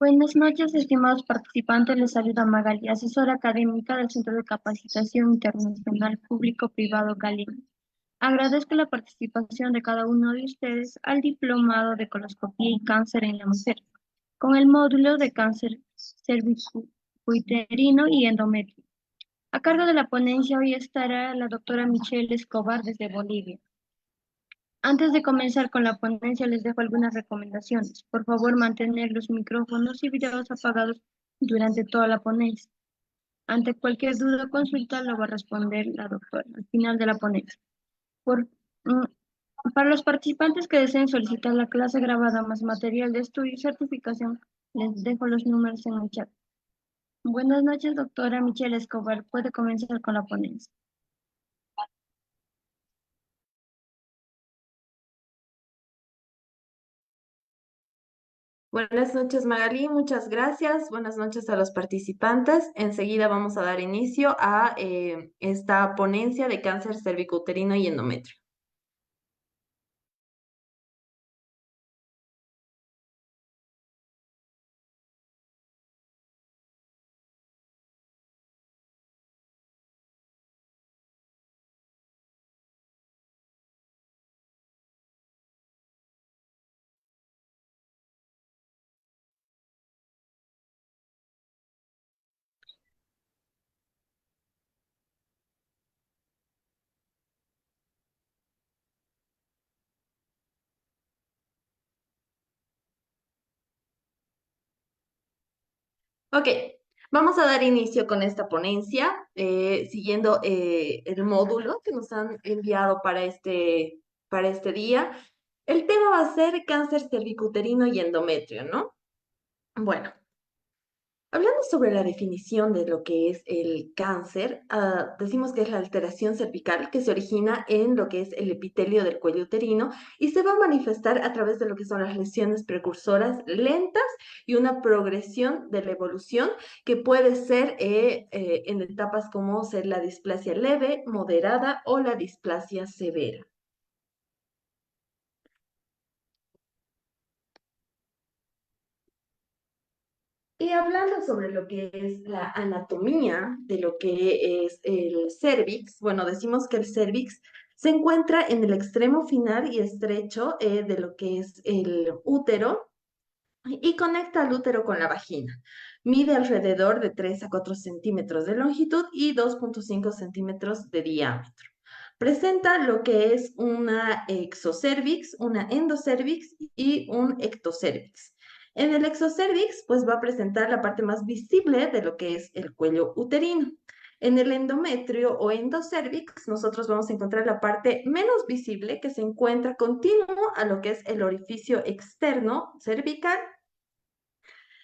Buenas noches, estimados participantes. Les saluda Magali, asesora académica del Centro de Capacitación Internacional Público-Privado Galileo. Agradezco la participación de cada uno de ustedes al Diplomado de Coloscopía y Cáncer en la Mujer, con el módulo de cáncer cervicuterino y endometrio. A cargo de la ponencia hoy estará la doctora Michelle Escobar desde Bolivia. Antes de comenzar con la ponencia, les dejo algunas recomendaciones. Por favor, mantener los micrófonos y videos apagados durante toda la ponencia. Ante cualquier duda o consulta, lo va a responder la doctora al final de la ponencia. Por, para los participantes que deseen solicitar la clase grabada más material de estudio y certificación, les dejo los números en el chat. Buenas noches, doctora Michelle Escobar. Puede comenzar con la ponencia. Buenas noches, Magali, muchas gracias. Buenas noches a los participantes. Enseguida vamos a dar inicio a esta ponencia de cáncer cervicuterino y endometrio. Ok, vamos a dar inicio con esta ponencia, siguiendo el módulo que nos han enviado para este día. El tema va a ser cáncer cervicuterino y endometrio, ¿no? Bueno. Hablando sobre la definición de lo que es el cáncer, decimos que es la alteración cervical que se origina en lo que es el epitelio del cuello uterino y se va a manifestar a través de lo que son las lesiones precursoras lentas y una progresión de la evolución que puede ser en etapas como ser la displasia leve, moderada o la displasia severa. Y hablando sobre lo que es la anatomía de lo que es el cérvix, bueno, decimos que el cérvix se encuentra en el extremo final y estrecho de lo que es el útero y conecta al útero con la vagina. Mide alrededor de 3 a 4 centímetros de longitud y 2,5 centímetros de diámetro. Presenta lo que es una exocervix, una endocervix y un ectocervix. En el exocervix, pues va a presentar la parte más visible de lo que es el cuello uterino. En el endometrio o endocervix, nosotros vamos a encontrar la parte menos visible que se encuentra continuo a lo que es el orificio externo cervical.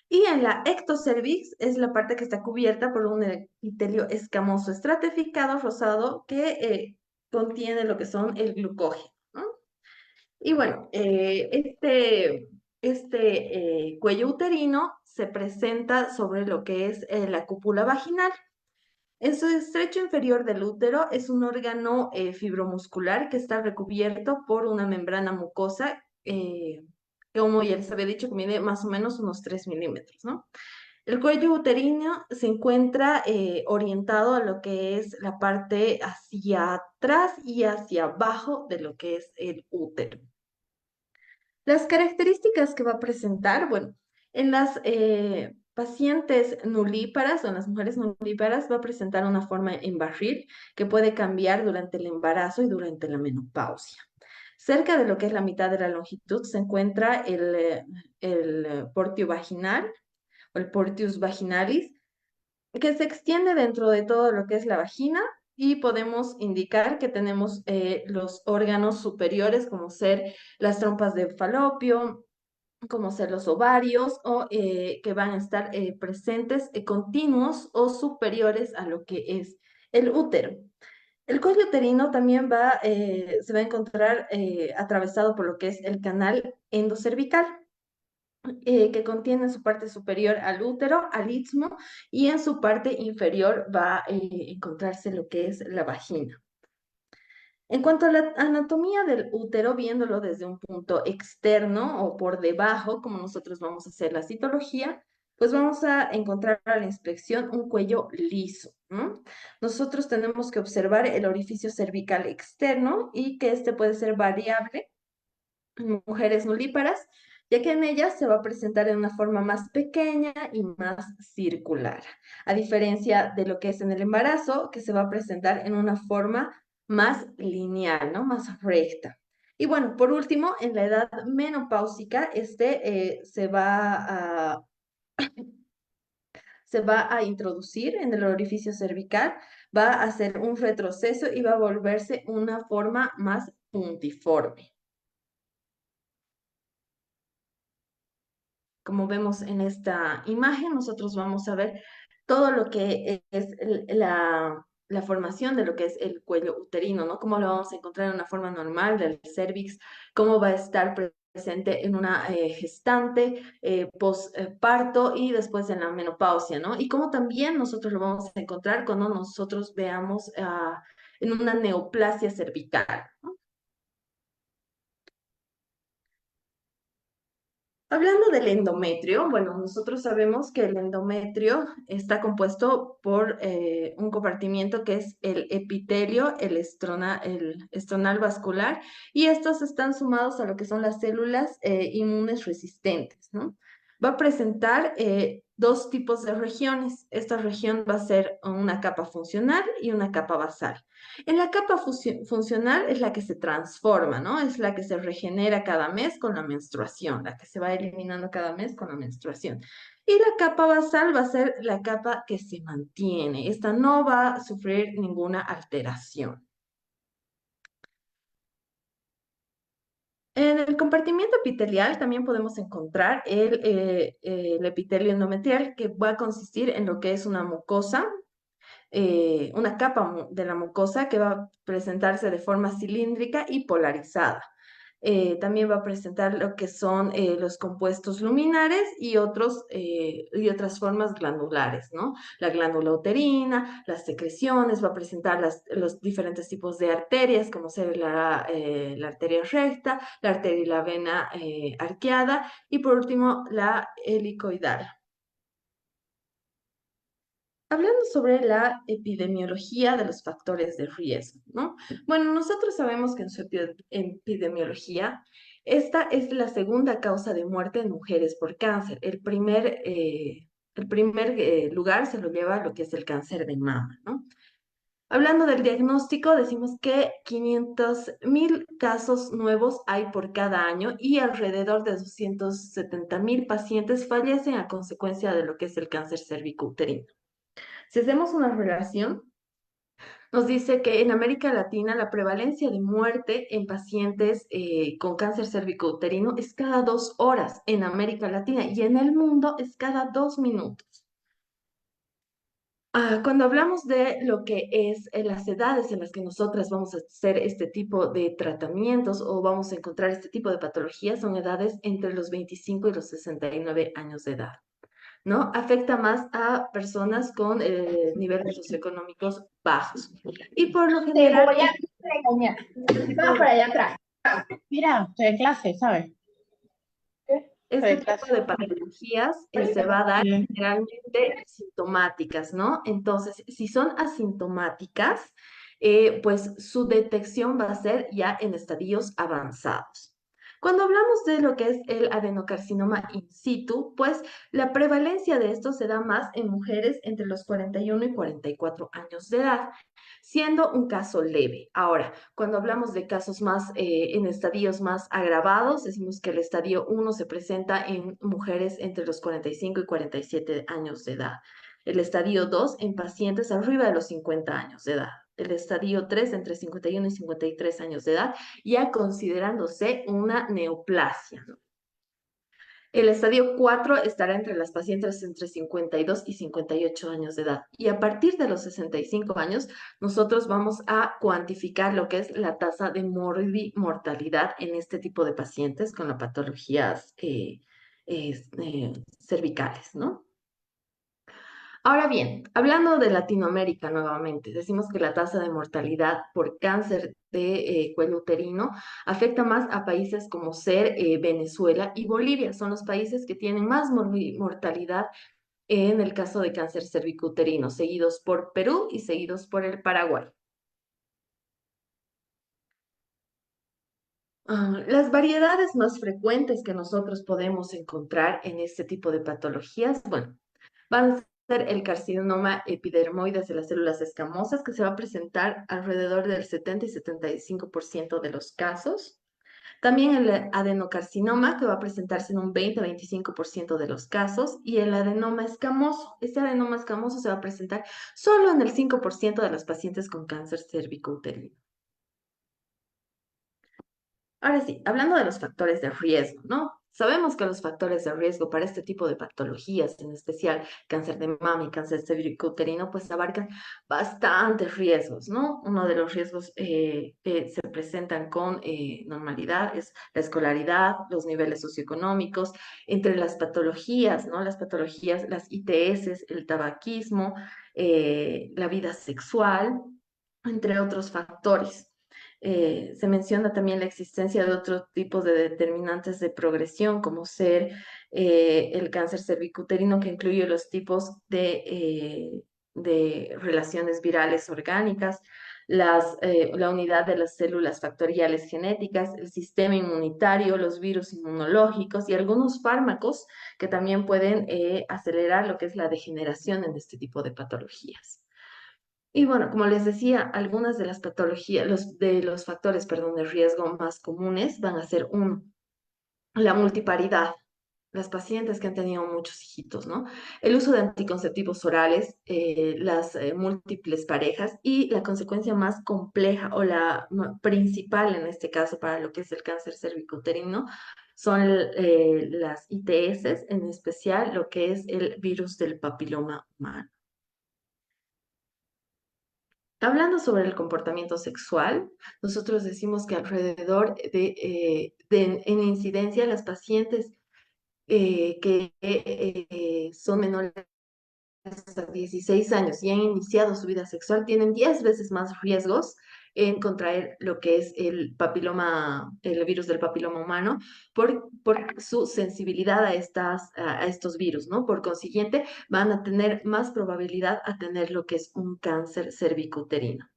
Y en la ectocervix es la parte que está cubierta por un epitelio escamoso estratificado rosado que contiene lo que son el glucógeno, ¿no? Y bueno, este cuello uterino se presenta sobre lo que es la cúpula vaginal. En su estrecho inferior del útero es un órgano fibromuscular que está recubierto por una membrana mucosa, que como ya les había dicho, que mide más o menos unos 3 milímetros, ¿no? El cuello uterino se encuentra orientado a lo que es la parte hacia atrás y hacia abajo de lo que es el útero. Las características que va a presentar, bueno, en las pacientes nulíparas o en las mujeres nulíparas va a presentar una forma en barril que puede cambiar durante el embarazo y durante la menopausia. Cerca de lo que es la mitad de la longitud se encuentra el portio vaginal o el portius vaginalis, que se extiende dentro de todo lo que es la vagina y podemos indicar que tenemos los órganos superiores como ser las trompas de falopio, como ser los ovarios o que van a estar presentes continuos o superiores a lo que es el útero. El cuello uterino también se va a encontrar atravesado por lo que es el canal endocervical, que contiene en su parte superior al útero, al istmo, y en su parte inferior va a encontrarse lo que es la vagina. En cuanto a la anatomía del útero, viéndolo desde un punto externo o por debajo, como nosotros vamos a hacer la citología, Pues vamos a encontrar a la inspección un cuello liso, ¿no? Nosotros tenemos que observar el orificio cervical externo y que este puede ser variable en mujeres nulíparas, ya que en ellas se va a presentar en una forma más pequeña y más circular, a diferencia de lo que es en el embarazo, que se va a presentar en una forma más lineal, ¿no? Más recta. Y bueno, por último, en la edad menopáusica, se va a introducir en el orificio cervical, va a hacer un retroceso y va a volverse una forma más puntiforme. Como vemos en esta imagen, nosotros vamos a ver todo lo que es la formación de lo que es el cuello uterino, ¿no? Cómo lo vamos a encontrar en una forma normal del cervix, cómo va a estar presente en una gestante, postparto y después en la menopausia, ¿no? Y cómo también nosotros lo vamos a encontrar cuando nosotros veamos en una neoplasia cervical. Hablando del endometrio, bueno, nosotros sabemos que el endometrio está compuesto por un compartimiento que es el epitelio, el estronal vascular, y estos están sumados a lo que son las células inmunes resistentes, ¿no? Va a presentar dos tipos de regiones. Esta región va a ser una capa funcional y una capa basal. En la capa funcional es la que se transforma, ¿no? Es la que se regenera cada mes con la menstruación, la que se va eliminando cada mes con la menstruación. Y la capa basal va a ser la capa que se mantiene. Esta no va a sufrir ninguna alteración. En el compartimiento epitelial también podemos encontrar el epitelio endometrial, que va a consistir en lo que es una mucosa, una capa de la mucosa que va a presentarse de forma cilíndrica y polarizada. También va a presentar lo que son los compuestos luminares y otras formas glandulares, ¿no? La glándula uterina, las secreciones, va a presentar los diferentes tipos de arterias, como ser la arteria recta, la arteria y la vena arqueada, y por último la helicoidal. Hablando sobre la epidemiología de los factores de riesgo, ¿no? Bueno, nosotros sabemos que en su epidemiología, esta es la segunda causa de muerte en mujeres por cáncer. El primer lugar se lo lleva lo que es el cáncer de mama, ¿no? Hablando del diagnóstico, decimos que 500.000 casos nuevos hay por cada año y alrededor de 270.000 pacientes fallecen a consecuencia de lo que es el cáncer cervicouterino. Si hacemos una relación, nos dice que en América Latina la prevalencia de muerte en pacientes con cáncer cervicouterino es cada 2 horas en América Latina y en el mundo es cada 2 minutos. Cuando hablamos de lo que es las edades en las que nosotras vamos a hacer este tipo de tratamientos o vamos a encontrar este tipo de patologías, son edades entre los 25 y los 69 años de edad. ¿No? Afecta más a personas con niveles socioeconómicos bajos. Y por lo Te general, voy a regañar. Vamos para allá atrás. Mira, estoy en clase, ¿sabes? este tipo de patologías se va a dar generalmente sintomáticas, ¿no? Entonces, si son asintomáticas, pues su detección va a ser ya en estadios avanzados. Cuando hablamos de lo que es el adenocarcinoma in situ, pues la prevalencia de esto se da más en mujeres entre los 41 y 44 años de edad, siendo un caso leve. Ahora, cuando hablamos de casos más en estadios más agravados, decimos que el estadio 1 se presenta en mujeres entre los 45 y 47 años de edad. El estadio 2 en pacientes arriba de los 50 años de edad. El estadio 3 entre 51 y 53 años de edad, ya considerándose una neoplasia, ¿no? El estadio 4 estará entre las pacientes entre 52 y 58 años de edad. Y a partir de los 65 años, nosotros vamos a cuantificar lo que es la tasa de mortalidad en este tipo de pacientes con las patologías cervicales, ¿no? Ahora bien, hablando de Latinoamérica nuevamente, decimos que la tasa de mortalidad por cáncer de cuello uterino afecta más a países como ser Venezuela y Bolivia. Son los países que tienen más mortalidad en el caso de cáncer cervicuterino, seguidos por Perú y seguidos por el Paraguay. Las variedades más frecuentes que nosotros podemos encontrar en este tipo de patologías, bueno, van a ser el carcinoma epidermoides de las células escamosas, que se va a presentar alrededor del 70 y 75% de los casos. También el adenocarcinoma, que va a presentarse en un 20-25% de los casos, y el adenoma escamoso. Este adenoma escamoso se va a presentar solo en el 5% de los pacientes con cáncer cervicouterino. Ahora sí, hablando de los factores de riesgo, ¿no? Sabemos que los factores de riesgo para este tipo de patologías, en especial cáncer de mama y cáncer cervicuterino, pues abarcan bastantes riesgos, ¿no? Uno de los riesgos que se presentan con normalidad es la escolaridad, los niveles socioeconómicos, entre las patologías, ¿no? Las patologías, las ITS, el tabaquismo, la vida sexual, entre otros factores. Se menciona también la existencia de otros tipos de determinantes de progresión, como ser el cáncer cervicuterino, que incluye los tipos de relaciones virales orgánicas, la unidad de las células factoriales genéticas, el sistema inmunitario, los virus inmunológicos y algunos fármacos que también pueden acelerar lo que es la degeneración en este tipo de patologías. Y bueno, como les decía, algunas de las patologías, de los factores, perdón, de riesgo más comunes van a ser uno, la multiparidad, las pacientes que han tenido muchos hijitos, ¿no? El uso de anticonceptivos orales, las múltiples parejas y la consecuencia más compleja o la principal en este caso para lo que es el cáncer cervicuterino son las ITS, en especial lo que es el virus del papiloma humano. Hablando sobre el comportamiento sexual, nosotros decimos que alrededor en incidencia, las pacientes que son menores a 16 años y han iniciado su vida sexual tienen 10 veces más riesgos en contraer lo que es el papiloma, el virus del papiloma humano, por su sensibilidad a estos virus, ¿no? Por consiguiente, van a tener más probabilidad a tener lo que es un cáncer cervicuterino.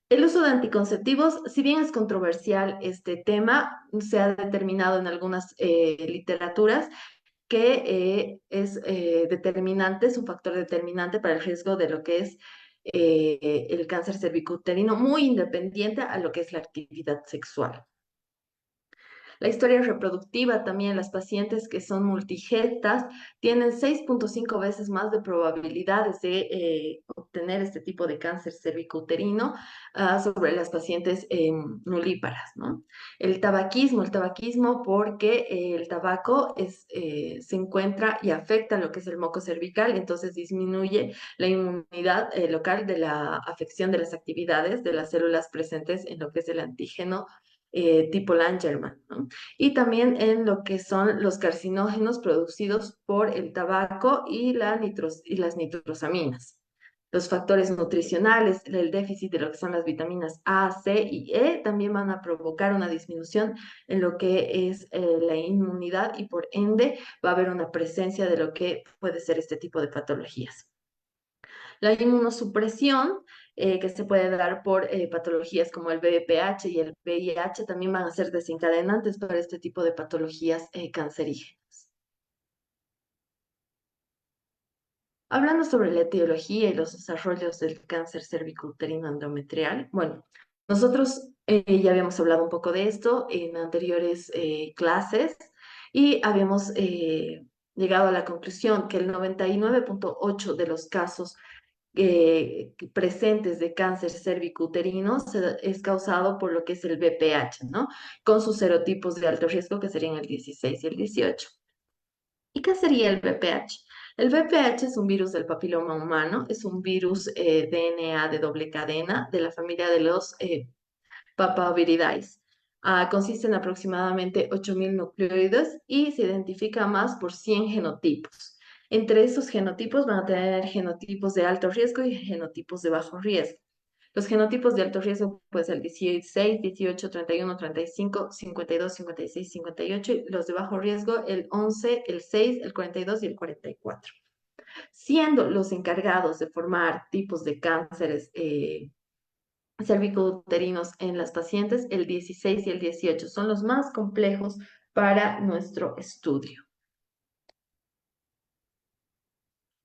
El uso de anticonceptivos, si bien es controversial este tema, se ha determinado en algunas literaturas que es determinante, es un factor determinante para el riesgo de lo que es el cáncer cervicuterino, muy independiente a lo que es la actividad sexual. La historia reproductiva también, las pacientes que son multigetas tienen 6.5 veces más de probabilidades de obtener este tipo de cáncer cervicuterino sobre las pacientes nulíparas, ¿no? El tabaquismo porque el tabaco se encuentra y afecta lo que es el moco cervical, entonces disminuye la inmunidad local de la afección de las actividades de las células presentes en lo que es el antígeno tipo Langermann, ¿no? Y también en lo que son los carcinógenos producidos por el tabaco y las nitrosaminas. Los factores nutricionales, el déficit de lo que son las vitaminas A, C y E también van a provocar una disminución en lo que es la inmunidad y por ende va a haber una presencia de lo que puede ser este tipo de patologías. La inmunosupresión que se puede dar por patologías como el VPH y el VIH también van a ser desencadenantes para este tipo de patologías cancerígenas. Hablando sobre la etiología y los desarrollos del cáncer cervicuterino endometrial, bueno, nosotros ya habíamos hablado un poco de esto en anteriores clases y habíamos llegado a la conclusión que el 99.8 de los casos presentes de cáncer cervicuterino es causado por lo que es el VPH, ¿no? Con sus serotipos de alto riesgo que serían el 16 y el 18. ¿Y qué sería el VPH? El VPH es un virus del papiloma humano, es un virus DNA de doble cadena de la familia de los Papaviridae. Consiste en aproximadamente 8.000 nucleóides y se identifica más por 100 genotipos. Entre esos genotipos van a tener genotipos de alto riesgo y genotipos de bajo riesgo. Los genotipos de alto riesgo, pues el 16, 18, 31, 35, 52, 56, 58, y los de bajo riesgo, el 11, el 6, el 42 y el 44. siendo los encargados de formar tipos de cánceres cervicouterinos en las pacientes el 16 y el 18. Son los más complejos para nuestro estudio.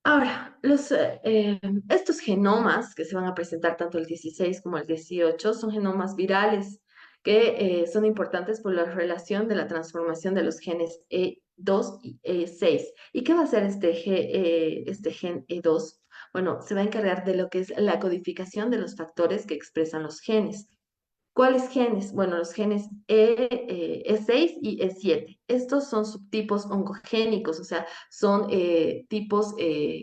Ahora, estos genomas que se van a presentar tanto el 16 como el 18 son genomas virales que son importantes por la relación de la transformación de los genes E2 y E6. ¿Y qué va a hacer este gen E2? Bueno, se va a encargar de lo que es la codificación de los factores que expresan los genes. ¿Cuáles genes? Bueno, los genes E6 y E7. Estos son subtipos oncogénicos, o sea, son tipos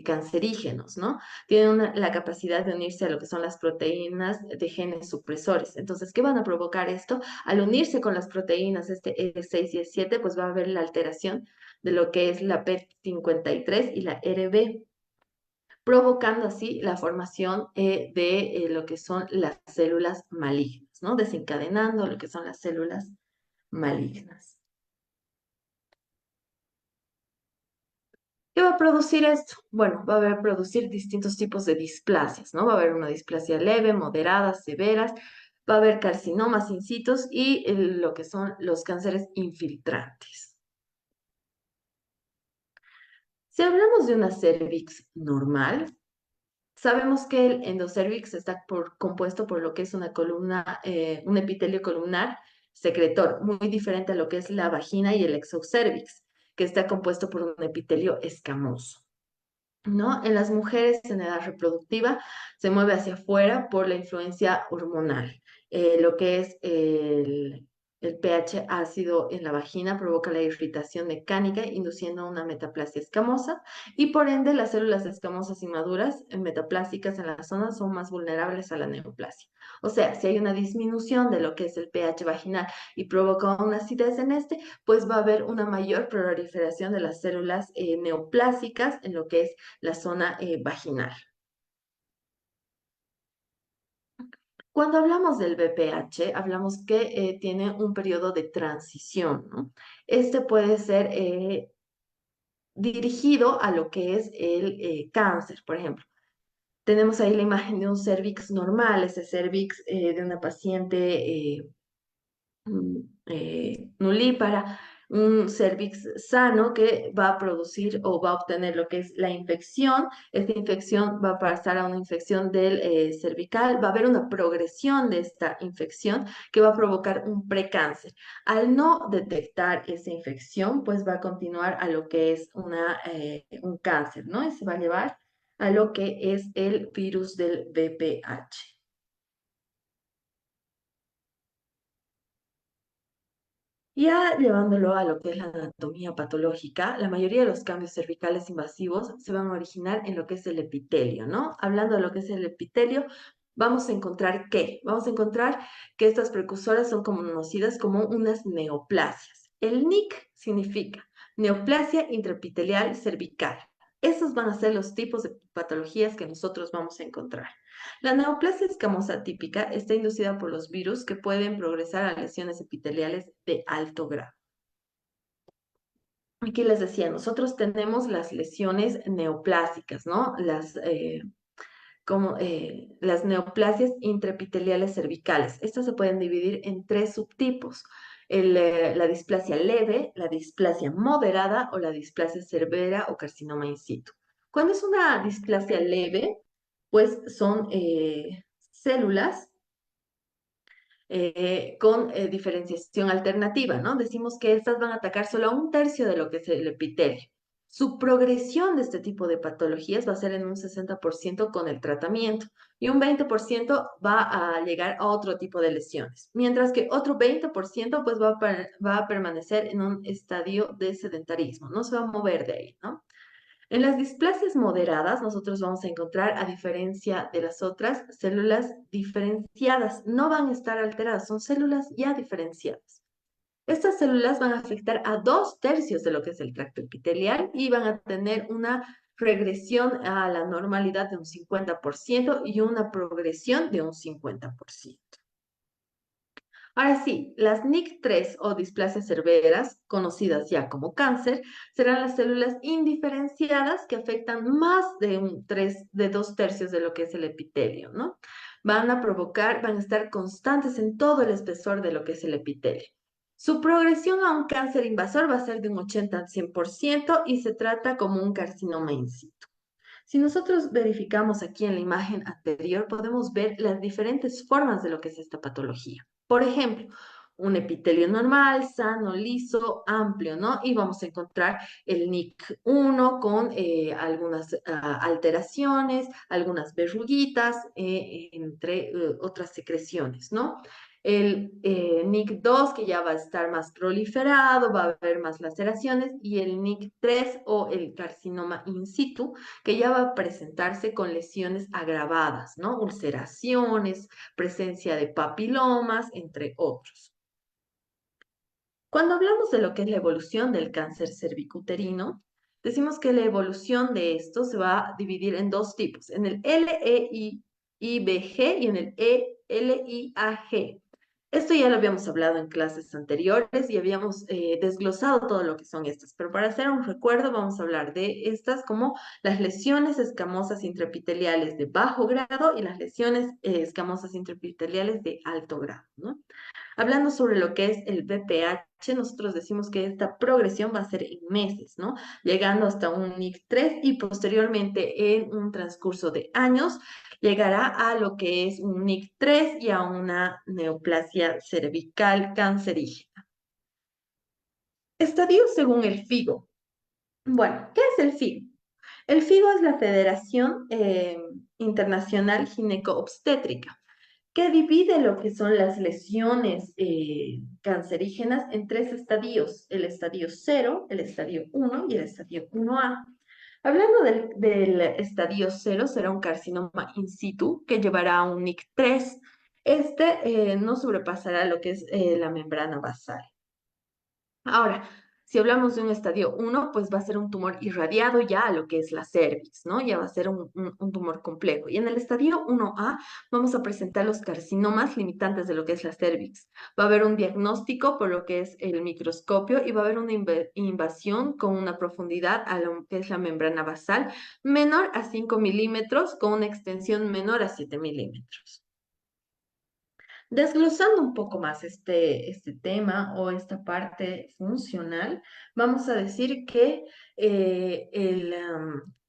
cancerígenos, ¿no? Tienen la capacidad de unirse a lo que son las proteínas de genes supresores. Entonces, ¿qué van a provocar esto? Al unirse con las proteínas este E6 y E7, pues va a haber la alteración de lo que es la P53 y la RB, provocando así la formación de lo que son las células malignas, ¿no? Desencadenando lo que son las células malignas. ¿Qué va a producir esto? Bueno, va a haber producir distintos tipos de displasias, ¿no? Va a haber una displasia leve, moderada, severas, va a haber carcinomas in situ y lo que son los cánceres infiltrantes. Si hablamos de una cervix normal, sabemos que el endocervix está compuesto por lo que es una columna, un epitelio columnar secretor, muy diferente a lo que es la vagina y el exocervix, que está compuesto por un epitelio escamoso, ¿no? En las mujeres en edad reproductiva se mueve hacia afuera por la influencia hormonal. Lo que es el pH ácido en la vagina provoca la irritación mecánica, induciendo una metaplasia escamosa, y por ende las células escamosas inmaduras metaplásicas en la zona son más vulnerables a la neoplasia. O sea, si hay una disminución de lo que es el pH vaginal y provoca una acidez en este, pues va a haber una mayor proliferación de las células neoplásicas en lo que es la zona vaginal. Cuando hablamos del BPH, hablamos que tiene un periodo de transición, ¿no? Este puede ser dirigido a lo que es el cáncer, por ejemplo. Tenemos ahí la imagen de un cervix normal, ese cervix de una paciente nulípara, un cervix sano que va a producir o va a obtener lo que es la infección. Esta infección va a pasar a una infección del cervical, va a haber una progresión de esta infección que va a provocar un precáncer. Al no detectar esa infección, pues va a continuar a lo que es un cáncer, ¿no? Y se va a llevar a lo que es el virus del VPH. Ya llevándolo a lo que es la anatomía patológica, la mayoría de los cambios cervicales invasivos se van a originar en lo que es el epitelio, ¿no? Hablando de lo que es el epitelio, vamos a encontrar ¿qué? Vamos a encontrar que estas precursoras son conocidas como unas neoplasias. El NIC significa neoplasia intraepitelial cervical. Esos van a ser los tipos de patologías que nosotros vamos a encontrar. La neoplasia escamosa típica está inducida por los virus que pueden progresar a lesiones epiteliales de alto grado. Aquí les decía, nosotros tenemos las lesiones neoplásicas, ¿no? Las neoplasias intraepiteliales cervicales. Estas se pueden dividir en tres subtipos: la displasia leve, la displasia moderada o la displasia severa o carcinoma in situ. Cuando es una displasia leve, pues son células con diferenciación alternativa, ¿no? Decimos que estas van a atacar solo a un tercio de lo que es el epitelio. Su progresión de este tipo de patologías va a ser en un 60% con el tratamiento y un 20% va a llegar a otro tipo de lesiones, mientras que otro 20% pues va a permanecer en un estadio de sedentarismo, no se va a mover de ahí, ¿no? En las displasias moderadas, nosotros vamos a encontrar, a diferencia de las otras, células diferenciadas. No van a estar alteradas, son células ya diferenciadas. Estas células van a afectar a 2/3 de lo que es el tracto epitelial y van a tener una regresión a la normalidad de un 50% y una progresión de un 50%. Ahora sí, las NIC3 o displasias severas, conocidas ya como cáncer, serán las células indiferenciadas que afectan más de 2/3 de lo que es el epitelio, ¿no? Van a estar constantes en todo el espesor de lo que es el epitelio. Su progresión a un cáncer invasor va a ser de un 80 al 100% y se trata como un carcinoma in situ. Si nosotros verificamos aquí en la imagen anterior, podemos ver las diferentes formas de lo que es esta patología. Por ejemplo, un epitelio normal, sano, liso, amplio, ¿no? Y vamos a encontrar el NIC1 con algunas alteraciones, algunas verruguitas, entre otras secreciones, ¿no? El NIC2 que ya va a estar más proliferado, va a haber más laceraciones, y el NIC3 o el carcinoma in situ, que ya va a presentarse con lesiones agravadas, ¿no? Ulceraciones, presencia de papilomas, entre otros. Cuando hablamos de lo que es la evolución del cáncer cervicuterino, decimos que la evolución de esto se va a dividir en dos tipos, en el LEIBG y en el LIAG. Esto ya lo habíamos hablado en clases anteriores y habíamos desglosado todo lo que son estas, pero para hacer un recuerdo vamos a hablar de estas como las lesiones escamosas intraepiteliales de bajo grado y las lesiones escamosas intraepiteliales de alto grado, ¿no? Hablando sobre lo que es el BPH, nosotros decimos que esta progresión va a ser en meses, ¿no? Llegando hasta un NIC3 y posteriormente en un transcurso de años llegará a lo que es un NIC3 y a una neoplasia cervical cancerígena. Estadios según el FIGO. Bueno, ¿qué es el FIGO? El FIGO es la Federación Internacional Gineco-Obstétrica, que divide lo que son las lesiones cancerígenas en tres estadios: el estadio 0, el estadio 1 y el estadio 1A. Hablando del estadio 0, será un carcinoma in situ que llevará a un NIC3. Este no sobrepasará lo que es la membrana basal. Ahora, si hablamos de un estadio 1, pues va a ser un tumor irradiado ya a lo que es la cervix, ¿no? Ya va a ser un tumor complejo. Y en el estadio 1A vamos a presentar los carcinomas limitantes de lo que es la cervix. Va a haber un diagnóstico por lo que es el microscopio y va a haber una invasión con una profundidad a lo que es la membrana basal menor a 5 milímetros con una extensión menor a 7 milímetros. Desglosando un poco más este tema o esta parte funcional, vamos a decir que el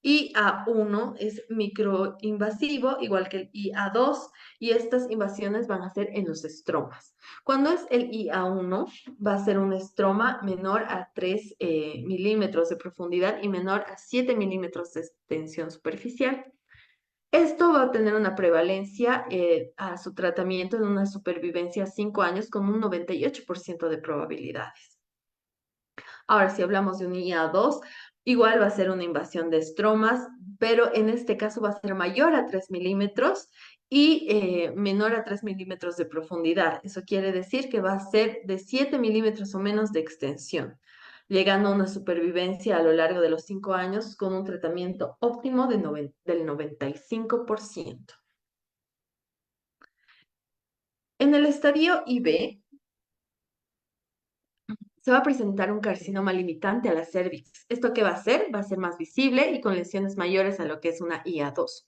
IA1 es microinvasivo, igual que el IA2, y estas invasiones van a ser en los estromas. Cuando es el IA1, va a ser un estroma menor a 3 milímetros de profundidad y menor a 7 milímetros de extensión superficial. Esto va a tener una prevalencia a su tratamiento en una supervivencia a 5 años con un 98% de probabilidades. Ahora, si hablamos de un IA2, igual va a ser una invasión de estromas, pero en este caso va a ser mayor a 3 milímetros y menor a 3 milímetros de profundidad. Eso quiere decir que va a ser de 7 milímetros o menos de extensión, llegando a una supervivencia a lo largo de los 5 años con un tratamiento óptimo del 95%. En el estadio IB se va a presentar un carcinoma limitante a la cervix. ¿Esto qué va a hacer? Va a ser más visible y con lesiones mayores a lo que es una IA2.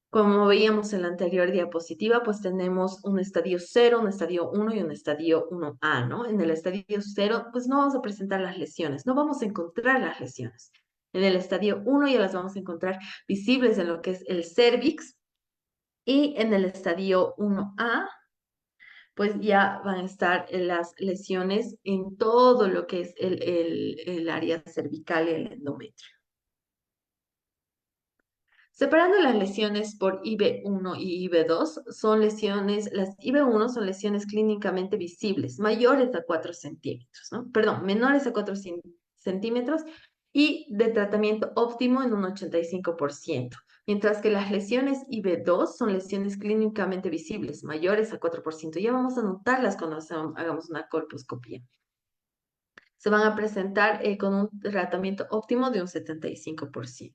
Como veíamos en la anterior diapositiva, pues tenemos un estadio 0, un estadio 1 y un estadio 1A, ¿no? En el estadio 0, pues no vamos a presentar las lesiones, no vamos a encontrar las lesiones. En el estadio 1 ya las vamos a encontrar visibles en lo que es el cervix, y en el estadio 1A pues ya van a estar las lesiones en todo lo que es el área cervical y el endometrio. Separando las lesiones por IB1 y IB2, las IB1 son lesiones clínicamente visibles, mayores a 4 centímetros, ¿no? Perdón, menores a 4 centímetros y de tratamiento óptimo en un 85%, mientras que las lesiones IB2 son lesiones clínicamente visibles, mayores a 4%. Ya vamos a notarlas cuando hagamos una colposcopía. Se van a presentar con un tratamiento óptimo de un 75%.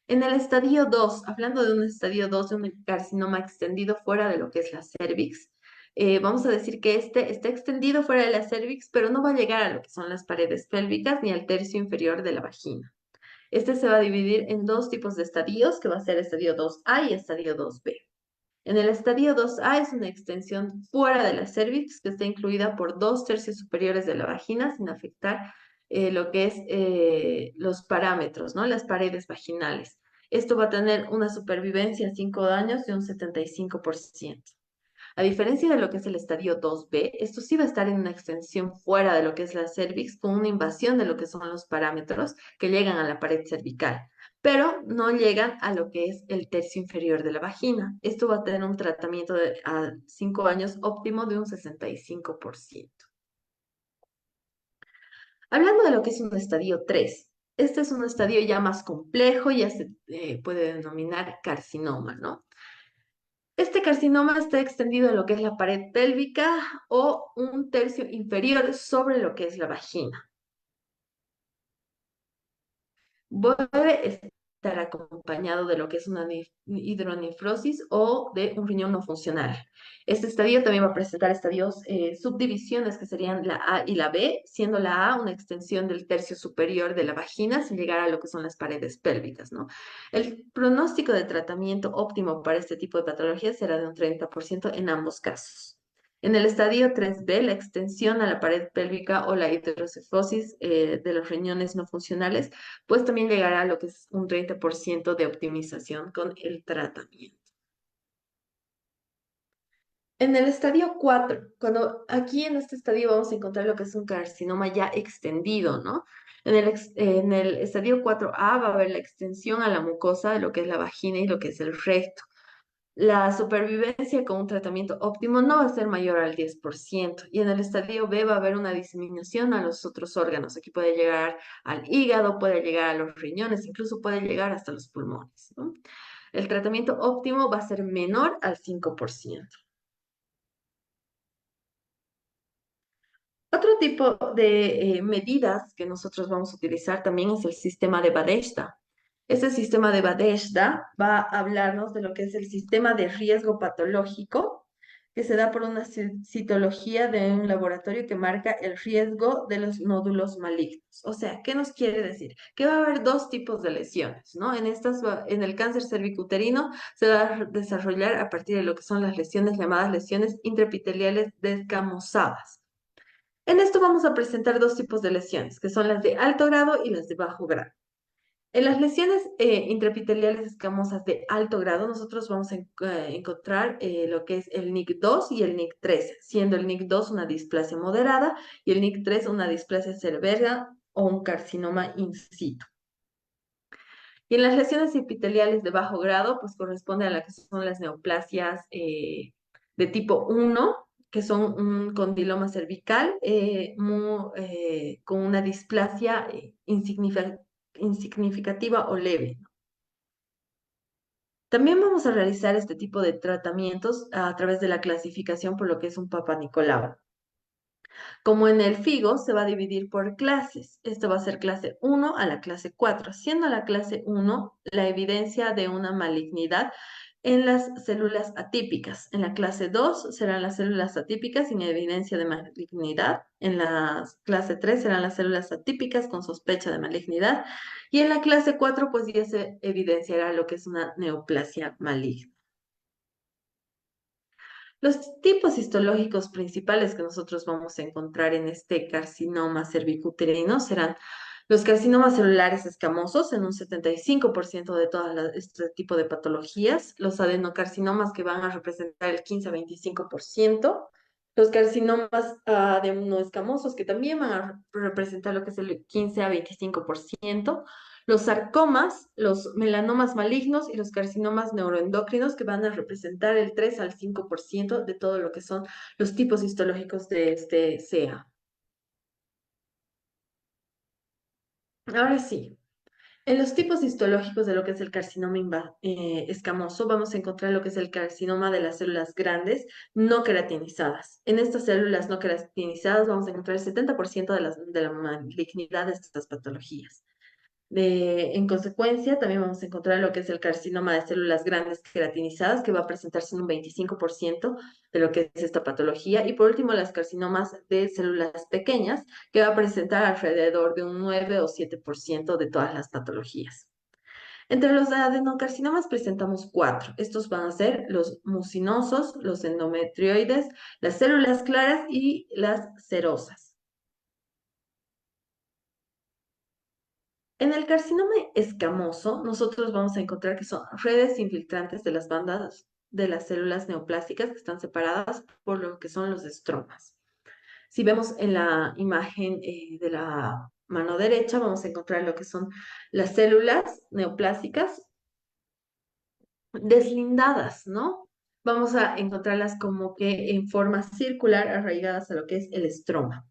En el estadio 2, hablando de un estadio 2 de un carcinoma extendido fuera de lo que es la cervix, vamos a decir que este está extendido fuera de la cervix, pero no va a llegar a lo que son las paredes pélvicas ni al tercio inferior de la vagina. Este se va a dividir en dos tipos de estadios, que va a ser estadio 2A y estadio 2B. En el estadio 2A es una extensión fuera de la cervix que está incluida por 2/3 superiores de la vagina sin afectar lo que es los parámetros, ¿no? Las paredes vaginales. Esto va a tener una supervivencia a 5 años de un 75%. A diferencia de lo que es el estadio 2B, esto sí va a estar en una extensión fuera de lo que es la cervix, con una invasión de lo que son los parámetros que llegan a la pared cervical, pero no llegan a lo que es el tercio inferior de la vagina. Esto va a tener un tratamiento a 5 años óptimo de un 65%. Hablando de lo que es un estadio 3, este es un estadio ya más complejo, ya se puede denominar carcinoma, ¿no? Este carcinoma está extendido en lo que es la pared pélvica o un tercio inferior sobre lo que es la vagina. Puede estar acompañado de lo que es una hidronefrosis o de un riñón no funcional. Este estadio también va a presentar estadios, subdivisiones que serían la A y la B, siendo la A una extensión del tercio superior de la vagina sin llegar a lo que son las paredes pélvicas, ¿no? El pronóstico de tratamiento óptimo para este tipo de patologías será de un 30% en ambos casos. En el estadio 3B, la extensión a la pared pélvica o la hidrocefosis de los riñones no funcionales pues también llegará a lo que es un 30% de optimización con el tratamiento. En el estadio 4, cuando aquí en este estadio vamos a encontrar lo que es un carcinoma ya extendido, ¿no? En el estadio 4A va a haber la extensión a la mucosa de lo que es la vagina y lo que es el recto. La supervivencia con un tratamiento óptimo no va a ser mayor al 10%. Y en el estadio B va a haber una diseminación a los otros órganos. Aquí puede llegar al hígado, puede llegar a los riñones, incluso puede llegar hasta los pulmones, ¿no? El tratamiento óptimo va a ser menor al 5%. Otro tipo de medidas que nosotros vamos a utilizar también es el sistema de Badeshta. Este sistema de Badeshta va a hablarnos de lo que es el sistema de riesgo patológico, que se da por una citología de un laboratorio que marca el riesgo de los nódulos malignos. O sea, ¿qué nos quiere decir? Que va a haber dos tipos de lesiones, ¿no? En el cáncer cervicuterino se va a desarrollar a partir de lo que son las lesiones llamadas lesiones intraepiteliales descamosadas. En esto vamos a presentar dos tipos de lesiones, que son las de alto grado y las de bajo grado. En las lesiones intraepiteliales escamosas de alto grado, nosotros vamos a encontrar lo que es el NIC2 y el NIC3, siendo el NIC2 una displasia moderada y el NIC3 una displasia cerebral o un carcinoma in situ. Y en las lesiones epiteliales de bajo grado, pues corresponde a las que son las neoplasias de tipo 1, que son un condiloma cervical con una displasia insignificativa o leve. También vamos a realizar este tipo de tratamientos a través de la clasificación por lo que es un Papa Nicolau. Como en el FIGO se va a dividir por clases. Esto va a ser clase 1 a la clase 4, siendo la clase 1 la evidencia de una malignidad en las células atípicas. En la clase 2 serán las células atípicas sin evidencia de malignidad. En la clase 3 serán las células atípicas con sospecha de malignidad. Y en la clase 4 pues ya se evidenciará lo que es una neoplasia maligna. Los tipos histológicos principales que nosotros vamos a encontrar en este carcinoma cervicuterino serán los carcinomas celulares escamosos en un 75% de todo este tipo de patologías, los adenocarcinomas que van a representar el 15 a 25%, los carcinomas adenoescamosos que también van a representar lo que es el 15 a 25%, los sarcomas, los melanomas malignos y los carcinomas neuroendocrinos que van a representar el 3 al 5% de todo lo que son los tipos histológicos de este CEA. Ahora sí, en los tipos histológicos de lo que es el carcinoma escamoso, vamos a encontrar lo que es el carcinoma de las células grandes no queratinizadas. En estas células no queratinizadas vamos a encontrar el 70% de la malignidad de estas patologías. En consecuencia, también vamos a encontrar lo que es el carcinoma de células grandes queratinizadas, que va a presentarse en un 25% de lo que es esta patología. Y por último, las carcinomas de células pequeñas, que va a presentar alrededor de un 9 o 7% de todas las patologías. Entre los adenocarcinomas presentamos cuatro. Estos van a ser los mucinosos, los endometrioides, las células claras y las serosas. En el carcinoma escamoso, nosotros vamos a encontrar que son redes infiltrantes de las bandas de las células neoplásticas que están separadas por lo que son los estromas. Si vemos en la imagen de la mano derecha, vamos a encontrar lo que son las células neoplásticas deslindadas, ¿no? Vamos a encontrarlas como que en forma circular arraigadas a lo que es el estroma.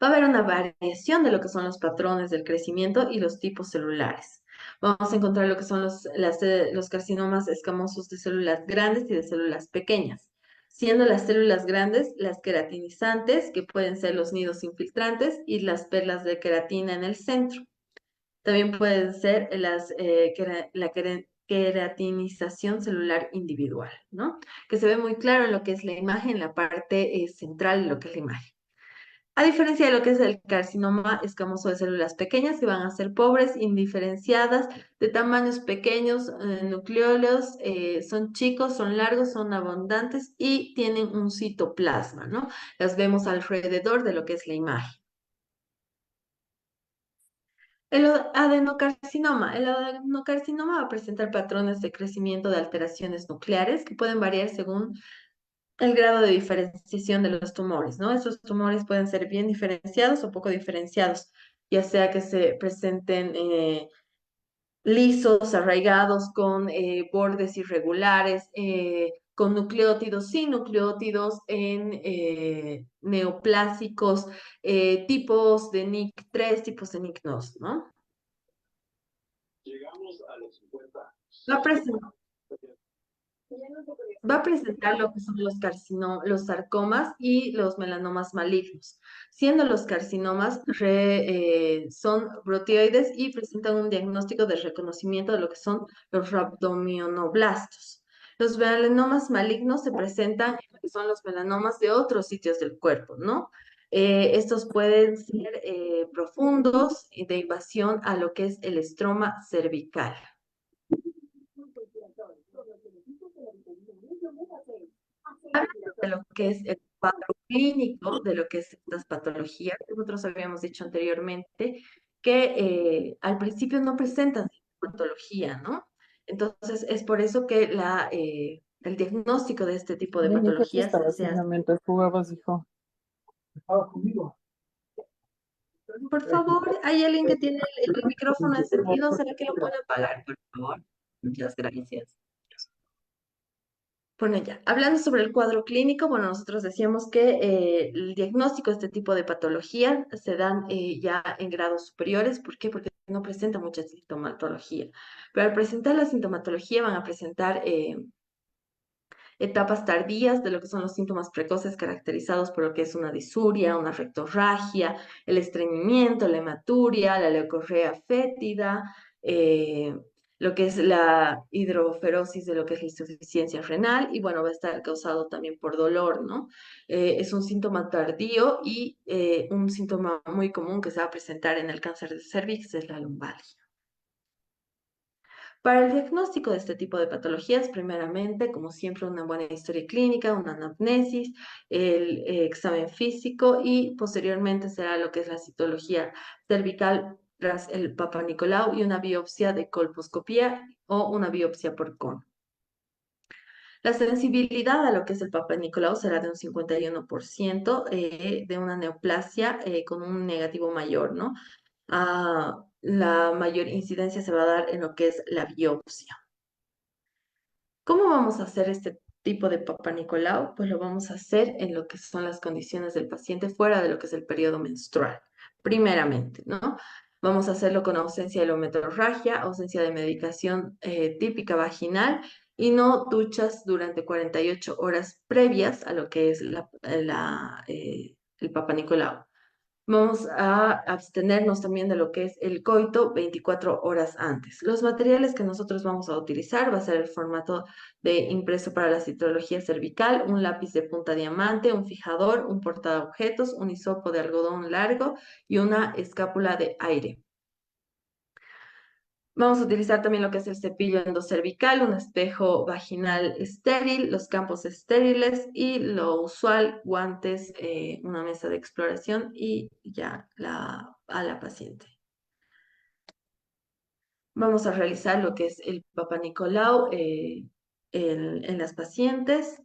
Va a haber una variación de lo que son los patrones del crecimiento y los tipos celulares. Vamos a encontrar lo que son los carcinomas escamosos de células grandes y de células pequeñas, siendo las células grandes las queratinizantes, que pueden ser los nidos infiltrantes, y las perlas de queratina en el centro. También pueden ser queratinización celular individual, ¿no? Que se ve muy claro en lo que es la imagen, en la parte central de lo que es la imagen. A diferencia de lo que es el carcinoma escamoso de células pequeñas, que van a ser pobres, indiferenciadas, de tamaños pequeños, nucleolos, son chicos, son largos, son abundantes y tienen un citoplasma, ¿no? Las vemos alrededor de lo que es la imagen. El adenocarcinoma va a presentar patrones de crecimiento de alteraciones nucleares que pueden variar según el grado de diferenciación de los tumores, ¿no? Esos tumores pueden ser bien diferenciados o poco diferenciados, ya sea que se presenten lisos, arraigados, con bordes irregulares, con nucleótidos, sin nucleótidos, en neoplásicos, tipos de NIC3, tipos de NIC2, ¿no? Va a presentar Va a presentar lo que son los sarcomas y los melanomas malignos, siendo los carcinomas son protioides y presentan un diagnóstico de reconocimiento de lo que son los rhabdomionoblastos. Los melanomas malignos se presentan en lo que son los melanomas de otros sitios del cuerpo, ¿no? Estos pueden ser profundos y de invasión a lo que es el estroma cervical. Hablando de lo que es el cuadro clínico de lo que es estas patologías, nosotros habíamos dicho anteriormente que al principio no presentan sintomatología, ¿no? Entonces es por eso que el diagnóstico de este tipo de Niño, ¿qué te patologías estaba se hace. haciendo mientras jugabas, hijo? Estaba conmigo. Por favor, ¿hay alguien que tiene el micrófono encendido? ¿Será que lo puede apagar, por favor? Muchas gracias. Bueno, ya, hablando sobre el cuadro clínico, bueno, nosotros decíamos que el diagnóstico de este tipo de patología se dan ya en grados superiores. ¿Por qué? Porque no presenta mucha sintomatología. Pero al presentar la sintomatología van a presentar etapas tardías de lo que son los síntomas precoces caracterizados por lo que es una disuria, una rectorragia, el estreñimiento, la hematuria, la leucorrea fétida, lo que es la hidroferosis de lo que es la insuficiencia renal y bueno, va a estar causado también por dolor, ¿no? Es un síntoma tardío y un síntoma muy común que se va a presentar en el cáncer de cervix es la lumbalgia. Para el diagnóstico de este tipo de patologías, primeramente, como siempre, una buena historia clínica, una anamnesis, el examen físico y posteriormente será lo que es la citología cervical tras el Papa Nicolau y una biopsia de colposcopía o una biopsia por cono. La sensibilidad a lo que es el Papa Nicolau será de un 51% de una neoplasia con un negativo mayor, ¿no? La mayor incidencia se va a dar en lo que es la biopsia. ¿Cómo vamos a hacer este tipo de Papa Nicolau? Pues lo vamos a hacer en lo que son las condiciones del paciente fuera de lo que es el periodo menstrual, primeramente, ¿no? Vamos a hacerlo con ausencia de metorragia, ausencia de medicación típica vaginal y no duchas durante 48 horas previas a lo que es el Papa Nicolau. Vamos a abstenernos también de lo que es el coito 24 horas antes. Los materiales que nosotros vamos a utilizar va a ser el formato de impreso para la citología cervical, un lápiz de punta diamante, un fijador, un portaobjetos, un hisopo de algodón largo y una escápula de aire. Vamos a utilizar también lo que es el cepillo endocervical, un espejo vaginal estéril, los campos estériles y lo usual, guantes, una mesa de exploración y ya a la paciente. Vamos a realizar lo que es el Papa Nicolau en las pacientes.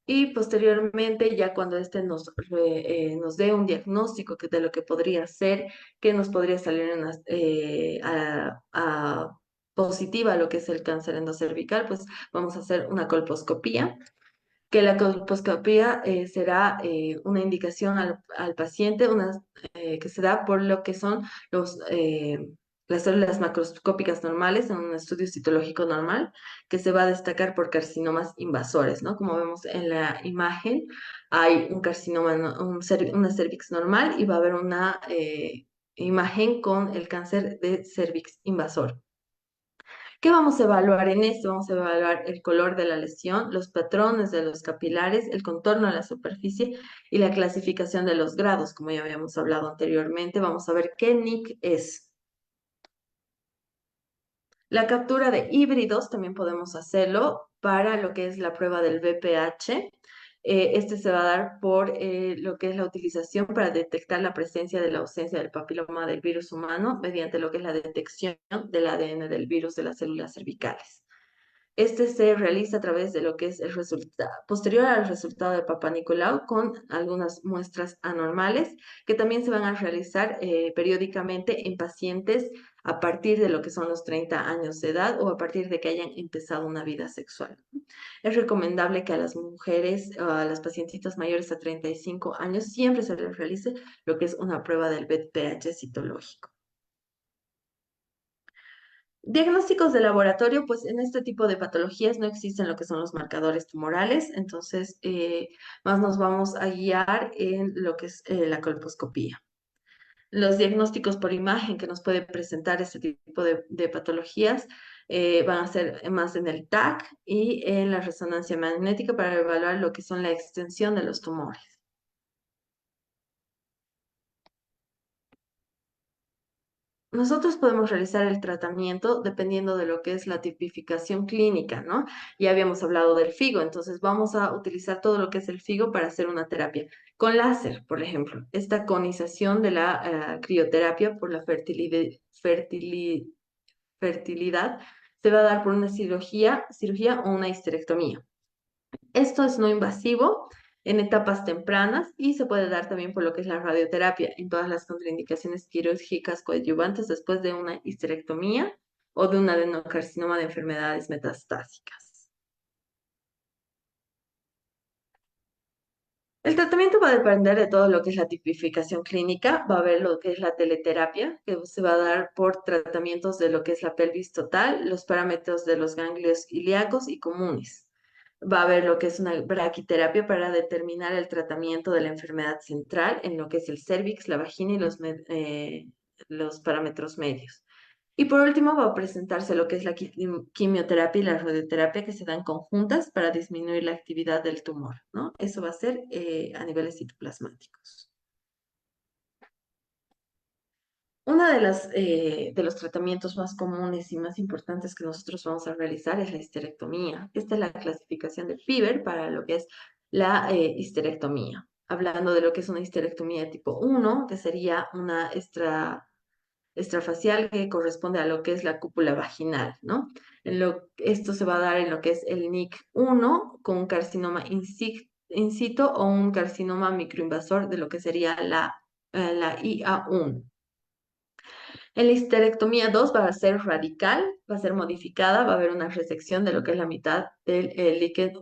Y posteriormente, ya cuando nos dé un diagnóstico de lo que podría ser, que nos podría salir positiva a lo que es el cáncer endocervical, pues vamos a hacer una colposcopía, que la colposcopía será una indicación al paciente, que se da por lo que son las células macroscópicas normales en un estudio citológico normal, que se va a destacar por carcinomas invasores, ¿no? Como vemos en la imagen, hay un carcinoma, una cervix normal y va a haber una imagen con el cáncer de cervix invasor. ¿Qué vamos a evaluar en esto? Vamos a evaluar el color de la lesión, los patrones de los capilares, el contorno de la superficie y la clasificación de los grados, como ya habíamos hablado anteriormente. Vamos a ver qué NIC es. La captura de híbridos también podemos hacerlo para lo que es la prueba del VPH. Este se va a dar por lo que es la utilización para detectar la presencia de la ausencia del papiloma del virus humano mediante lo que es la detección del ADN del virus de las células cervicales. Este se realiza a través de lo que es el resultado, posterior al resultado de Papa Nicolau, con algunas muestras anormales que también se van a realizar periódicamente en pacientes a partir de lo que son los 30 años de edad o a partir de que hayan empezado una vida sexual. Es recomendable que a las mujeres, a las pacientitas mayores a 35 años, siempre se les realice lo que es una prueba del VPH citológico. Diagnósticos de laboratorio, pues en este tipo de patologías no existen lo que son los marcadores tumorales, entonces más nos vamos a guiar en lo que es la colposcopía. Los diagnósticos por imagen que nos puede presentar este tipo de patologías van a ser más en el TAC y en la resonancia magnética para evaluar lo que son la extensión de los tumores. Nosotros podemos realizar el tratamiento dependiendo de lo que es la tipificación clínica, ¿no? Ya habíamos hablado del FIGO, entonces vamos a utilizar todo lo que es el FIGO para hacer una terapia. Con láser, por ejemplo, esta conización de la crioterapia por la fertilidad se va a dar por una cirugía o una histerectomía. Esto es no invasivo en etapas tempranas y se puede dar también por lo que es la radioterapia en todas las contraindicaciones quirúrgicas coadyuvantes después de una histerectomía o de un adenocarcinoma de enfermedades metastásicas. El tratamiento va a depender de todo lo que es la tipificación clínica. Va a haber lo que es la teleterapia, que se va a dar por tratamientos de lo que es la pelvis total, los parámetros de los ganglios ilíacos y comunes. Va a haber lo que es una braquiterapia para determinar el tratamiento de la enfermedad central en lo que es el cérvix, la vagina y los parámetros medios. Y por último va a presentarse lo que es la quimioterapia y la radioterapia que se dan conjuntas para disminuir la actividad del tumor, ¿no? Eso va a ser a niveles citoplasmáticos. Uno de los tratamientos más comunes y más importantes que nosotros vamos a realizar es la histerectomía. Esta es la clasificación de FIBER para lo que es la histerectomía. Hablando de lo que es una histerectomía tipo 1, que sería una extrafacial que corresponde a lo que es la cúpula vaginal, ¿no? Esto se va a dar en lo que es el NIC1 con un carcinoma in situ o un carcinoma microinvasor de lo que sería la IA1. En la histerectomía 2 va a ser radical, va a ser modificada, va a haber una resección de lo que es la mitad del líquido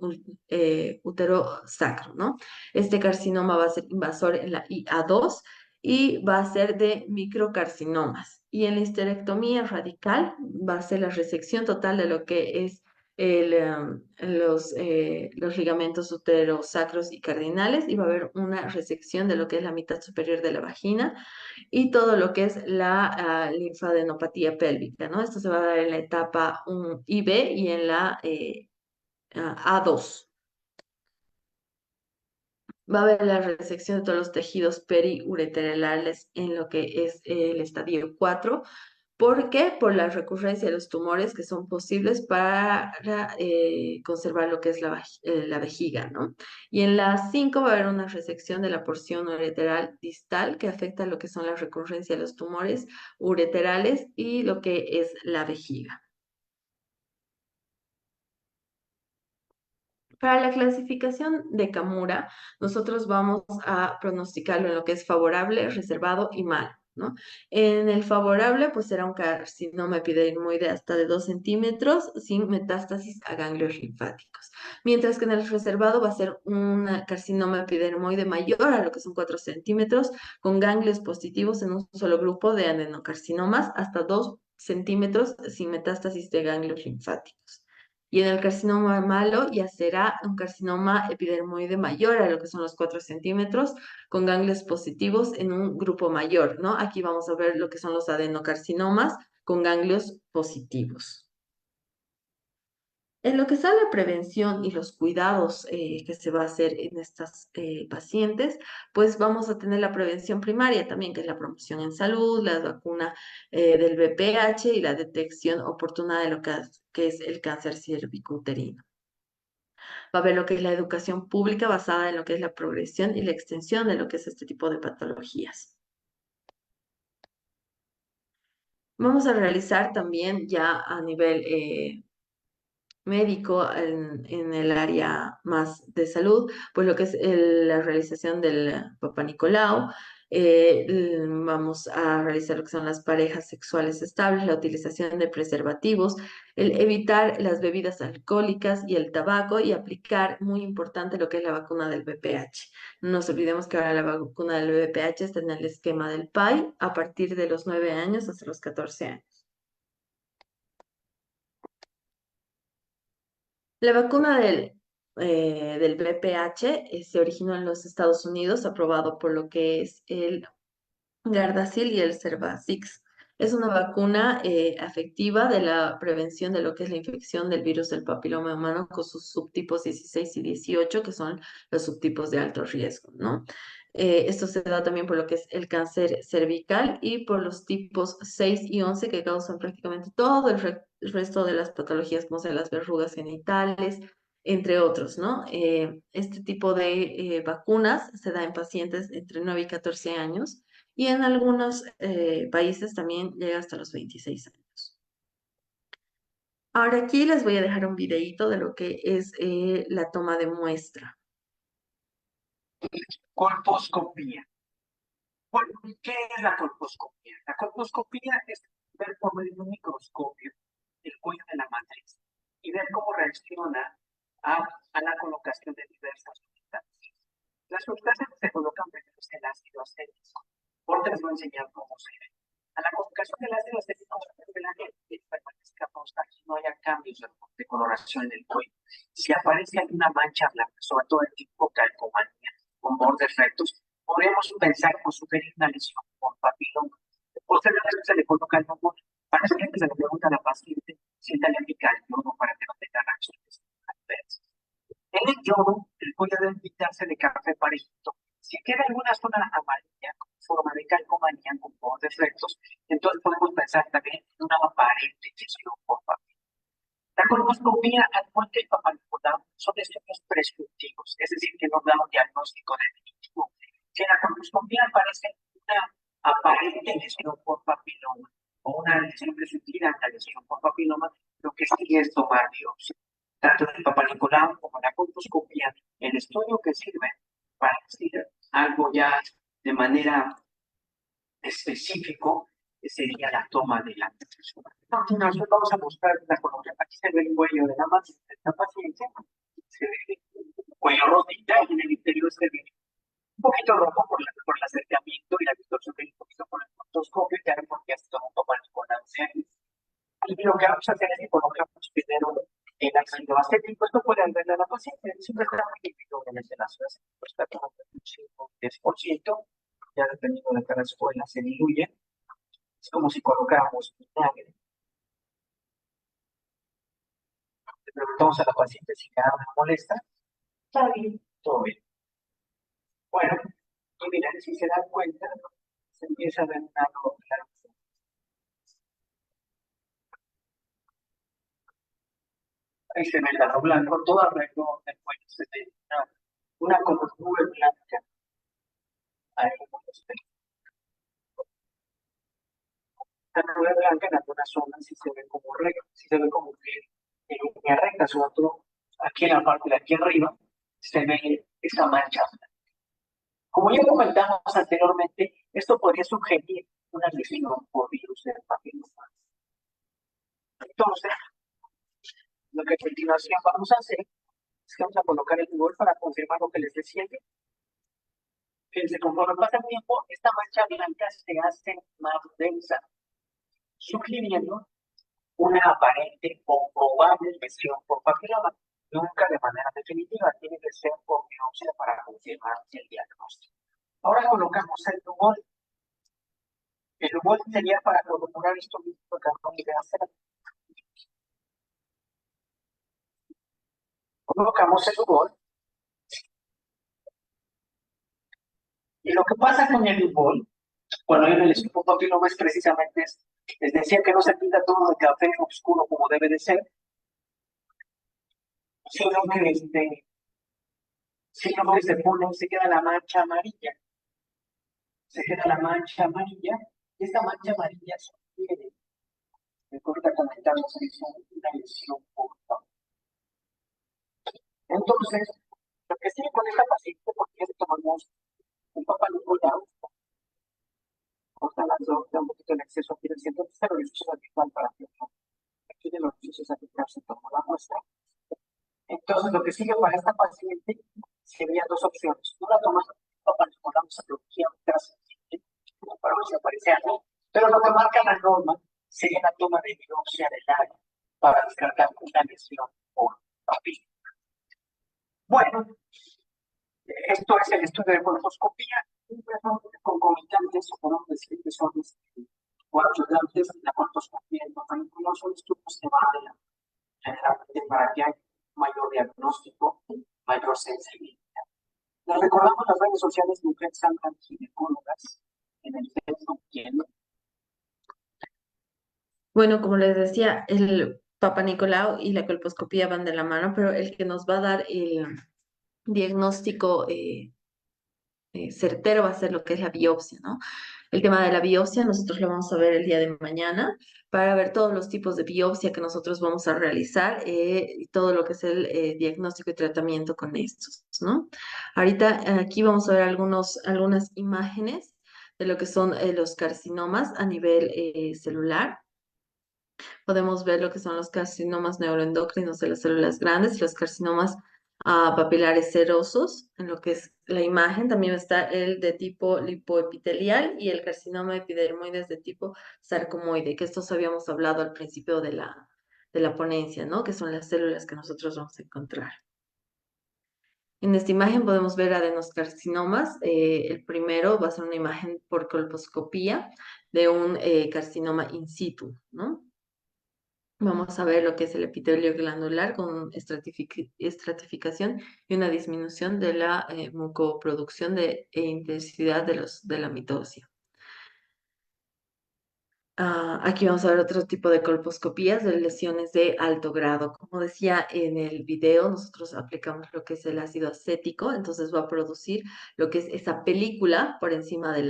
uterosacro, ¿no? Este carcinoma va a ser invasor en la IA2 y va a ser de microcarcinomas. Y en la histerectomía radical va a ser la resección total de lo que es los ligamentos uterosacros y cardinales, y va a haber una resección de lo que es la mitad superior de la vagina y todo lo que es la linfadenopatía pélvica, ¿no? Esto se va a dar en la etapa IB y en la A2. Va a haber la resección de todos los tejidos periureterales en lo que es el estadio 4. ¿Por qué? Por la recurrencia de los tumores que son posibles para conservar lo que es la vejiga, ¿no? Y en la 5 va a haber una resección de la porción ureteral distal que afecta lo que son la recurrencia de los tumores ureterales y lo que es la vejiga. Para la clasificación de Kamura, nosotros vamos a pronosticarlo en lo que es favorable, reservado y malo, ¿no? En el favorable, pues será un carcinoma epidermoide hasta de 2 centímetros sin metástasis a ganglios linfáticos. Mientras que en el reservado va a ser un carcinoma epidermoide mayor a lo que son 4 centímetros con ganglios positivos en un solo grupo de adenocarcinomas hasta 2 centímetros sin metástasis de ganglios linfáticos. Y en el carcinoma malo ya será un carcinoma epidermoide mayor a lo que son los 4 centímetros, con ganglios positivos en un grupo mayor, ¿no? Aquí vamos a ver lo que son los adenocarcinomas con ganglios positivos. En lo que está la prevención y los cuidados que se va a hacer en estas pacientes, pues vamos a tener la prevención primaria también, que es la promoción en salud, la vacuna del VPH y la detección oportuna de lo que es el cáncer cervicouterino. Va a haber lo que es la educación pública basada en lo que es la progresión y la extensión de lo que es este tipo de patologías. Vamos a realizar también ya a nivel médico en el área más de salud, pues lo que es la realización del Papa Nicolau. Vamos a realizar lo que son las parejas sexuales estables, la utilización de preservativos, el evitar las bebidas alcohólicas y el tabaco y aplicar, muy importante, lo que es la vacuna del VPH. No nos olvidemos que ahora la vacuna del VPH está en el esquema del PAI a partir de los 9 años hasta los 14 años. La vacuna del VPH se originó en los Estados Unidos, aprobado por lo que es el Gardasil y el Cervasix. Es una vacuna efectiva de la prevención de lo que es la infección del virus del papiloma humano con sus subtipos 16 y 18, que son los subtipos de alto riesgo, ¿no? Esto se da también por lo que es el cáncer cervical y por los tipos 6 y 11 que causan prácticamente todo el resto de las patologías, como son las verrugas genitales, entre otros, ¿no? Este tipo de vacunas se da en pacientes entre 9 y 14 años y en algunos países también llega hasta los 26 años. Ahora aquí les voy a dejar un videíto de lo que es la toma de muestra. Colposcopía. Bueno, ¿qué es la colposcopía? La colposcopía es ver por medio de un microscopio el cuello de la matriz y ver cómo reacciona a la colocación de diversas sustancias. Las sustancias que se colocan primero es el ácido acético. Ahora les voy a enseñar cómo se ve. A la colocación del ácido acético se ve la gente permanezca constante y no haya cambios de coloración en el cuello. Si aparece alguna mancha blanca, sobre todo el tipo calcomanía, con bordes rectos, podemos pensar o sugerir una lesión por papiloma. Posteriormente se le coloca el yodo. Para eso que se le pregunta a la paciente si le aplica el yodo para que no tenga reacciones adversas. En el yodo, el cuello debe pintarse de café parejito. Si queda alguna zona amarilla, con forma de calcomanía, con bordes rectos, entonces podemos pensar también en una aparente lesión por papiloma. La colposcopía, al igual que el Papa Nicolau, son estudios prescriptivos, es decir, que no da un diagnóstico definitivo. Si en la colposcopía aparece una aparente lesión por papiloma o una lesión presentida a la lesión por papiloma, lo que sigue es tomar biopsia. Tanto en el Papa Nicolau como en la colposcopía, el estudio que sirve para decir algo ya de manera específico sería la toma de la decisión. A continuación vamos a mostrar la columna. Aquí se ve el cuello de la matriz de esta paciente, se ve el cuello rosita y en el interior se ve un poquito rojo por el acercamiento y la distorsión que hay un poquito por el microscopio, ya ven porque esto no toma con la y lo que vamos a hacer es que colocamos primero el ácido acético, esto puede arreglar a la paciente, siempre está muy líquido en el ácido acético, está como un 5-10%, ya dependiendo de cada escuela se diluye, es como si colocáramos vinagre. Le preguntamos a la paciente si le algo molesta, está bien, todo bien. Bueno, y miren, si se dan cuenta, se empieza a ver algo claro. Ahí se ve el lado blanco, todo alrededor del cuello se ve una cobertura blanca. Ahí como se ve. La cobertura blanca en algunas zonas sí se ve como recta, sí se ve como que en línea recta, sobre todo aquí en la parte de aquí arriba, se ve esa mancha. Como ya comentamos anteriormente, esto podría sugerir una lesión por virus del papiloma. Entonces, lo que a continuación vamos a hacer es que vamos a colocar el Google para confirmar lo que les decía. Fíjense, conforme pasa el tiempo, esta mancha blanca se hace más densa, sugiriendo una aparente o probable lesión por papiloma. Nunca de manera definitiva, tiene que ser por biopsia para confirmar el diagnóstico. Ahora colocamos el Google. El Google sería para corroborar esto mismo que acabamos de hacer. Colocamos el Google. Y lo que pasa con el Google, cuando hay una lesión por papiloma, es precisamente esto. Les decía que no se pinta todo de café oscuro como debe de ser, sino que se queda la mancha amarilla. Se queda la mancha amarilla, y esta mancha amarilla sugiere, recuerda comentamos que es una lesión por papiloma. Entonces, lo que sigue con esta paciente, porque es tomamos un Papa Nicolau, corta las dos, da un poquito el exceso aquí del centro, pero el exceso habitual para que aquí de los excesos habituales se tomó la muestra. Entonces, lo que sigue para esta paciente serían dos opciones. Una, tomar Papa Nicolau, cirugía transcendente, para ver si aparece algo, pero lo que marca la norma sería la toma de biopsia del área para descartar una lesión por papiloma. Bueno, esto es el estudio de colposcopía. Concomitantes, o podemos decir que son coayudantes de la colposcopía. No son estudios que van generalmente para que haya mayor diagnóstico, mayor sensibilidad. Les recordamos las redes sociales de Mujeres Santas Ginecólogas en el Facebook y en Bueno, como les decía, el Papa Nicolau y la colposcopía van de la mano, pero el que nos va a dar el diagnóstico certero va a ser lo que es la biopsia, ¿no? El tema de la biopsia nosotros lo vamos a ver el día de mañana para ver todos los tipos de biopsia que nosotros vamos a realizar y todo lo que es el diagnóstico y tratamiento con estos, ¿no? Ahorita aquí vamos a ver algunas imágenes de lo que son los carcinomas a nivel celular. Podemos ver lo que son los carcinomas neuroendocrinos de las células grandes y los carcinomas papilares serosos. En lo que es la imagen también está el de tipo lipoepitelial y el carcinoma epidermoides de tipo sarcomoide, que estos habíamos hablado al principio de la ponencia, ¿no? Que son las células que nosotros vamos a encontrar. En esta imagen podemos ver adenoscarcinomas. El primero va a ser una imagen por colposcopía de un carcinoma in situ, ¿no? Vamos a ver lo que es el epitelio glandular con estratificación y una disminución de la mucoproducción e intensidad de la mitosis. Aquí vamos a ver otro tipo de colposcopías de lesiones de alto grado. Como decía en el video, nosotros aplicamos lo que es el ácido acético, entonces va a producir lo que es esa película por encima de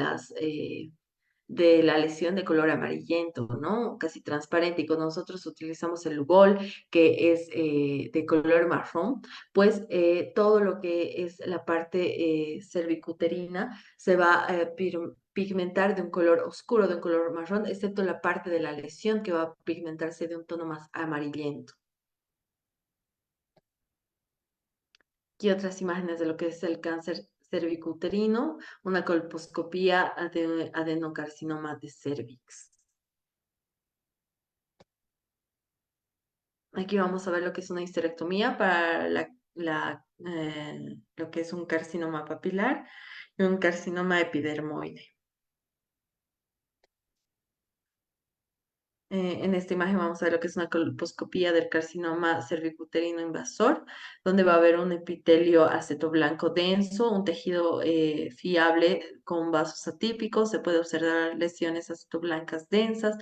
la lesión de color amarillento, ¿no? Casi transparente. Y cuando nosotros utilizamos el Lugol, que es de color marrón, pues todo lo que es la parte cervicuterina se va a pigmentar de un color oscuro, de un color marrón, excepto la parte de la lesión que va a pigmentarse de un tono más amarillento. Aquí otras imágenes de lo que es el cáncer cervicuterino, una colposcopía de adenocarcinoma de cervix. Aquí vamos a ver lo que es una histerectomía para lo que es un carcinoma papilar y un carcinoma epidermoide. En esta imagen vamos a ver lo que es una colposcopía del carcinoma cervicuterino invasor, donde va a haber un epitelio acetoblanco denso, un tejido fiable con vasos atípicos, se puede observar lesiones acetoblancas densas,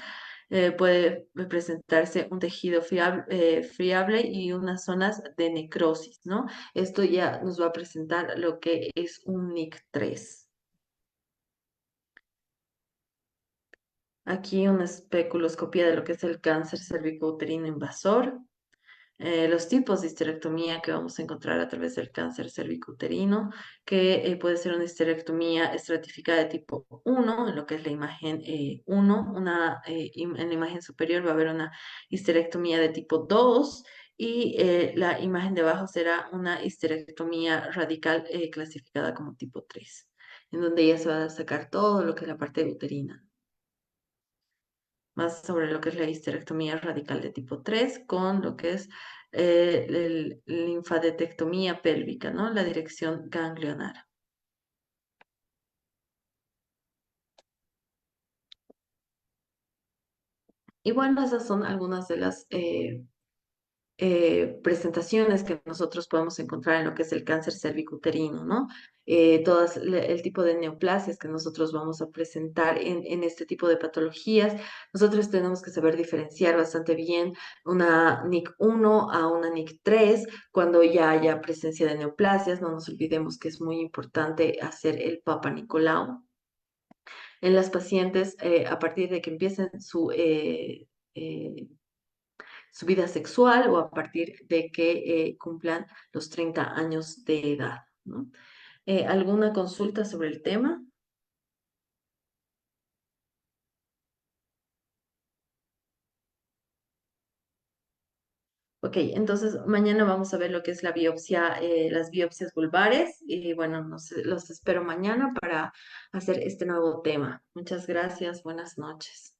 puede presentarse un tejido friable y unas zonas de necrosis, ¿no? Esto ya nos va a presentar lo que es un NIC3. Aquí una especuloscopía de lo que es el cáncer cervicouterino invasor. Los tipos de histerectomía que vamos a encontrar a través del cáncer cervicouterino, que puede ser una histerectomía estratificada de tipo 1, en lo que es la imagen 1, en la imagen superior va a haber una histerectomía de tipo 2 y la imagen de abajo será una histerectomía radical clasificada como tipo 3, en donde ya se va a sacar todo lo que es la parte uterina. Más sobre lo que es la histerectomía radical de tipo 3 con lo que es linfadetectomía pélvica, ¿no? La dirección ganglionar. Y bueno, esas son algunas de las presentaciones que nosotros podemos encontrar en lo que es el cáncer cervicuterino, ¿no? El tipo de neoplasias que nosotros vamos a presentar en este tipo de patologías, nosotros tenemos que saber diferenciar bastante bien una NIC1 a una NIC3 cuando ya haya presencia de neoplasias. No nos olvidemos que es muy importante hacer el Papa Nicolau en las pacientes a partir de que empiecen eh, su vida sexual o a partir de que cumplan los 30 años de edad, ¿no? ¿Alguna consulta sobre el tema? Ok, entonces mañana vamos a ver lo que es la biopsia, las biopsias vulvares y bueno, los espero mañana para hacer este nuevo tema. Muchas gracias, buenas noches.